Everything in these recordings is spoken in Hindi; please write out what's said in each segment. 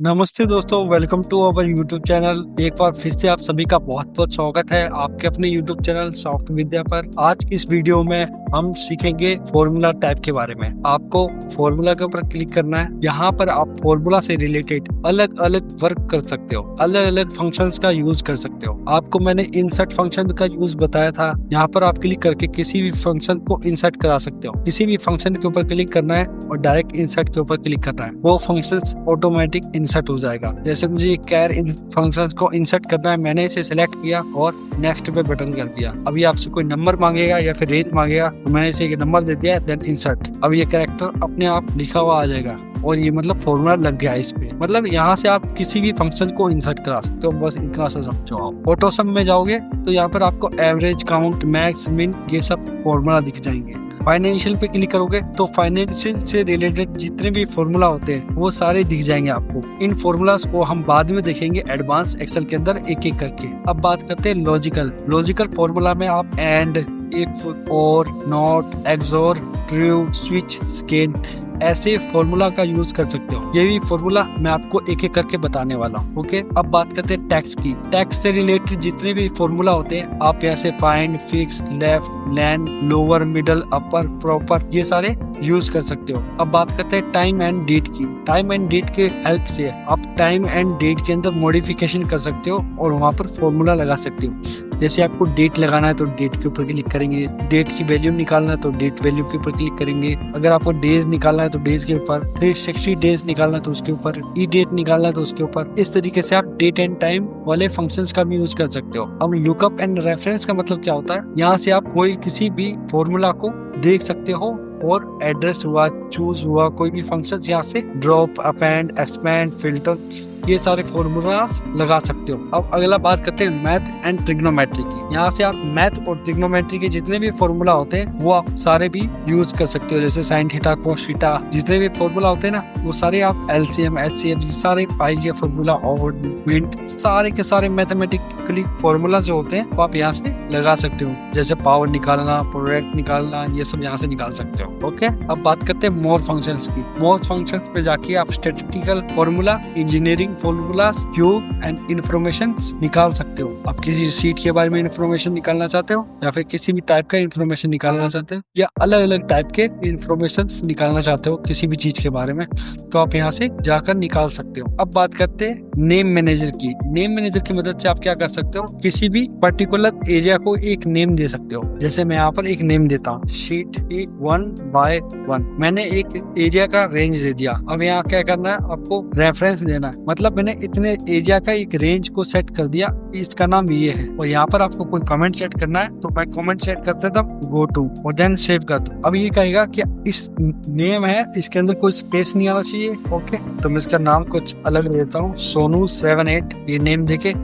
नमस्ते दोस्तों, welcome to our YouTube channel. एक बार फिर से आप सभी का बहुत बहुत स्वागत है आपके अपने यूट्यूब चैनल सॉफ्ट विद्या पर। आज की इस वीडियो में हम सीखेंगे फॉर्मूला टाइप के बारे में। आपको फॉर्मूला के ऊपर क्लिक करना है। यहाँ पर आप फॉर्मूला से रिलेटेड अलग अलग वर्क कर सकते हो, अलग अलग फंक्शंस का यूज कर सकते हो। आपको मैंने इंसर्ट फंक्शन का यूज बताया था। यहाँ पर आप क्लिक करके किसी भी फंक्शन को इंसर्ट करा सकते हो। किसी भी फंक्शन के ऊपर क्लिक करना है और डायरेक्ट इंसर्ट के ऊपर क्लिक करना है, वो फंक्शंस ऑटोमेटिक इंसर्ट हो जाएगा। जैसे मुझे कैर फंक्शंस को इंसर्ट करना है, मैंने इसे सिलेक्ट किया और नेक्स्ट पे बटन कर दिया। अभी आपसे कोई नंबर मांगेगा या फिर रेंज मांगेगा, तो मैंने इसे नंबर दे दिया, देन इंसर्ट। अब ये कैरेक्टर अपने आप लिखा हुआ आ जाएगा और ये मतलब फॉर्मूला लग गया है इस पे। मतलब यहाँ से आप किसी भी फंक्शन को इंसर्ट करा सकते हो। बस इतना सा समझो। आप ऑटोसम में जाओगे तो यहाँ पर आपको एवरेज, काउंट, मैक्स, मिन ये सब फॉर्मूला दिख जाएंगे। फाइनेंशियल पे क्लिक करोगे तो फाइनेंशियल से रिलेटेड जितने भी फॉर्मूला होते हैं वो सारे दिख जाएंगे आपको। इन फॉर्मूलाज को हम बाद में देखेंगे एडवांस एक्सेल के अंदर एक एक करके। अब बात करते हैं लॉजिकल फॉर्मूला में आप and, if, or, not, xor, true, switch, scan ऐसे फॉर्मूला का यूज कर सकते हो। ये भी फॉर्मूला मैं आपको एक एक करके बताने वाला हूँ। ओके, अब बात करते हैं टैक्स की। टैक्स से रिलेटेड जितने भी फॉर्मूला होते हैं आप यहाँ से find, fix, left, land, lower, middle, upper, proper ये सारे यूज कर सकते हो। अब बात करते हैं टाइम एंड डेट की। टाइम एंड डेट के हेल्प से आप टाइम एंड डेट के अंदर मॉडिफिकेशन कर सकते हो और वहाँ पर फॉर्मूला लगा सकते हो। जैसे आपको डेट लगाना है तो डेट के ऊपर क्लिक करेंगे, डेट की वैल्यू निकालना है तो डेट वैल्यू के ऊपर क्लिक करेंगे। अगर आपको डेज निकालना है तो डेज के ऊपर, 360 डेज निकालना है तो उसके ऊपर, ई डेट निकालना है तो उसके ऊपर। इस तरीके से आप डेट एंड टाइम वाले फंक्शंस का भी यूज कर सकते हो। अब लुकअप एंड रेफरेंस का मतलब क्या होता है? यहाँ से आप कोई किसी भी फॉर्मूला को देख सकते हो और एड्रेस हुआ, चूज हुआ, कोई भी फंक्शंस यहाँ से ड्रॉप, अपेंड, एक्सपैंड, फिल्टर ये सारे फॉर्मूलास लगा सकते हो। अब अगला बात करते हैं मैथ एंड ट्रिग्नोमेट्री की। यहाँ से आप मैथ और ट्रिग्नोमेट्री के जितने भी फॉर्मूला होते हैं वो आप सारे भी यूज कर सकते हो। जैसे साइन थीटा, कोस थीटा जितने भी फॉर्मूला होते हैं ना वो सारे आप एलसीएम, एचसीएफ सारे पाई के फॉर्मूला और मिनट सारे के सारे मैथमेटिकली फॉर्मूला जो होते हैं वो आप यहाँ से लगा सकते हो। जैसे पावर निकालना, प्रोडक्ट निकालना ये सब यहाँ से निकाल सकते हो। ओके, अब बात करते हैं मोर फंक्शंस की। मोर फंक्शंस पे जाके आप statistical formula, engineering formulas, cube and information निकाल सकते हो। आप किसी सीट के बारे में इन्फॉर्मेशन निकालना चाहते हो या फिर किसी भी टाइप का इन्फॉर्मेशन निकालना चाहते हो या अलग अलग टाइप के इन्फॉर्मेशन निकालना चाहते हो किसी भी चीज के बारे में, तो आप यहाँ से जाकर निकाल सकते हो। अब बात करते हैं नेम मैनेजर की। नेम मैनेजर की मदद से आप क्या कर सकते हो? किसी भी पर्टिकुलर एरिया को एक नेम दे सकते हो। जैसे मैं यहाँ पर एक नेम देता हूँ, शीट 1/1। मैंने एक एरिया का रेंज दे दिया। अब यहाँ क्या करना है? आपको रेफरेंस देना है। मतलब मैंने इतने एरिया का एक रेंज को सेट कर दिया, इसका नाम ये है। और यहाँ पर आपको कोई कमेंट सेट करना है तो मैं कमेंट सेट करते तब गो टू और देन सेव कर दो। अब ये कहेगा कि इस नेम है, इसके अंदर कोई स्पेस नहीं आना चाहिए। ओके, तो मैं इसका नाम कुछ अलग देता हूँ, सोनू 78 ये नेम देके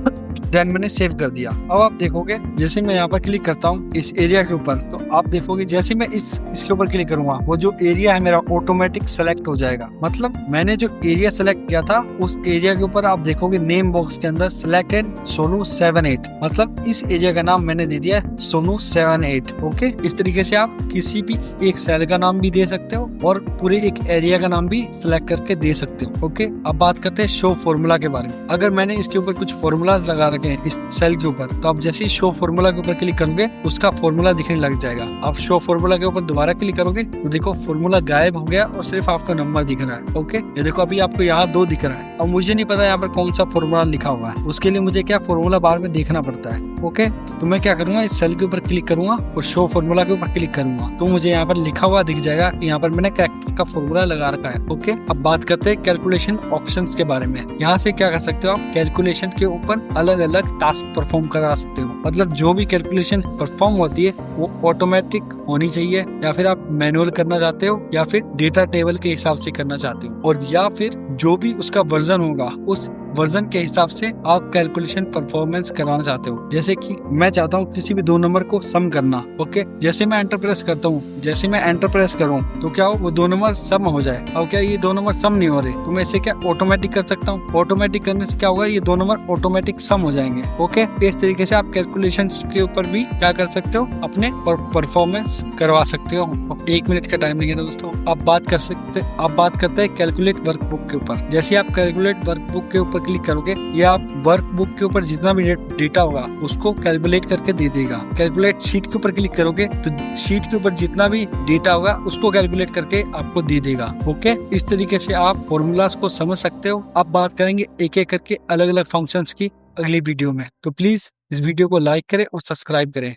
देन मैंने सेव कर दिया। अब आप देखोगे जैसे मैं यहाँ पर क्लिक करता हूँ इस एरिया के ऊपर, तो आप देखोगे जैसे मैं इसके ऊपर क्लिक करूंगा वो जो एरिया है मेरा ऑटोमेटिक सेलेक्ट हो जाएगा। मतलब मैंने जो एरिया सेलेक्ट किया था उस एरिया के ऊपर आप देखोगे नेम बॉक्स के अंदर सिलेक्टेड सोनू 78, मतलब इस एरिया का नाम मैंने दे दिया है सोनू 78। ओके, इस तरीके से आप किसी भी एक सेल का नाम भी दे सकते हो और पूरे एक एरिया का नाम भी सिलेक्ट करके दे सकते हो। ओके, अब बात करते हैं शो फॉर्मूला के बारे में। अगर मैंने इसके ऊपर कुछ फॉर्मूलाज लगा रखे हैं इस सेल के ऊपर, तो आप जैसे ही शो फॉर्मूला के ऊपर क्लिक करोगे उसका फॉर्मूला दिखने लग जाएगा। आप शो फॉर्मूला के ऊपर दोबारा क्लिक करोगे तो देखो फॉर्मूला गायब हो गया और सिर्फ आपका नंबर दिख रहा है। ओके, ये देखो अभी आपको यहाँ 2 दिख रहा है। अब मुझे नहीं पता यहाँ पर कौन सा फॉर्मूला लिखा हुआ है, उसके लिए मुझे क्या फॉर्मूला बार में देखना पड़ता है। ओके, तो मैं क्या करूंगा, इस सेल के ऊपर क्लिक करूंगा और शो फॉर्मूला के ऊपर क्लिक करूंगा तो मुझे यहाँ पर लिखा हुआ दिख जाएगा कि यहाँ पर मैंने कैरेक्टर का फॉर्मूला लगा रखा है। ओके, अब बात करते हैं कैलकुलेशन ऑप्शंस के बारे में। यहाँ से क्या कर सकते हो आप? कैलकुलेशन के ऊपर अलग अलग टास्क परफॉर्म करा सकते हो। मतलब जो भी कैलकुलेशन परफॉर्म होती है वो ऑटोमेटिक होनी चाहिए, या फिर आप मैनुअल करना चाहते हो या फिर डेटा टेबल के हिसाब से करना चाहते हो, और या फिर जो भी उसका वर्जन होगा उस वर्जन के हिसाब से आप कैलकुलेशन परफॉर्मेंस कराना चाहते हो। जैसे कि मैं चाहता हूँ किसी भी दो नंबर को सम करना। ओके, जैसे मैं एंटर प्रेस करता हूँ, जैसे मैं एंटर प्रेस करूँ तो क्या हो, वो दो नंबर सम हो जाए। अब क्या ये दो नंबर सम नहीं हो रहे तो मैं इसे क्या ऑटोमेटिक कर सकता हूँ। ऑटोमेटिक करने से क्या होगा, ये दो नंबर ऑटोमेटिक सम हो जाएंगे। ओके, इस तरीके से आप कैलकुलेशन के ऊपर भी क्या कर सकते हो, अपने परफॉर्मेंस करवा सकते हो। 1 मिनट का टाइम लगेगा दोस्तों। आप बात करते हैं कैलकुलेट वर्कबुक के ऊपर। जैसे आप कैलकुलेट वर्कबुक के ऊपर क्लिक करोगे, ये आप वर्कबुक के ऊपर जितना भी डेटा होगा उसको कैलकुलेट करके दे देगा। कैलकुलेट शीट के ऊपर क्लिक करोगे तो शीट के ऊपर जितना भी डेटा होगा उसको कैलकुलेट करके आपको दे देगा। ओके, इस तरीके से आप फॉर्मूलाज को समझ सकते हो। अब बात करेंगे एक एक करके अलग अलग फंक्शंस की अगली वीडियो में। तो प्लीज इस वीडियो को लाइक करें और सब्सक्राइब करें।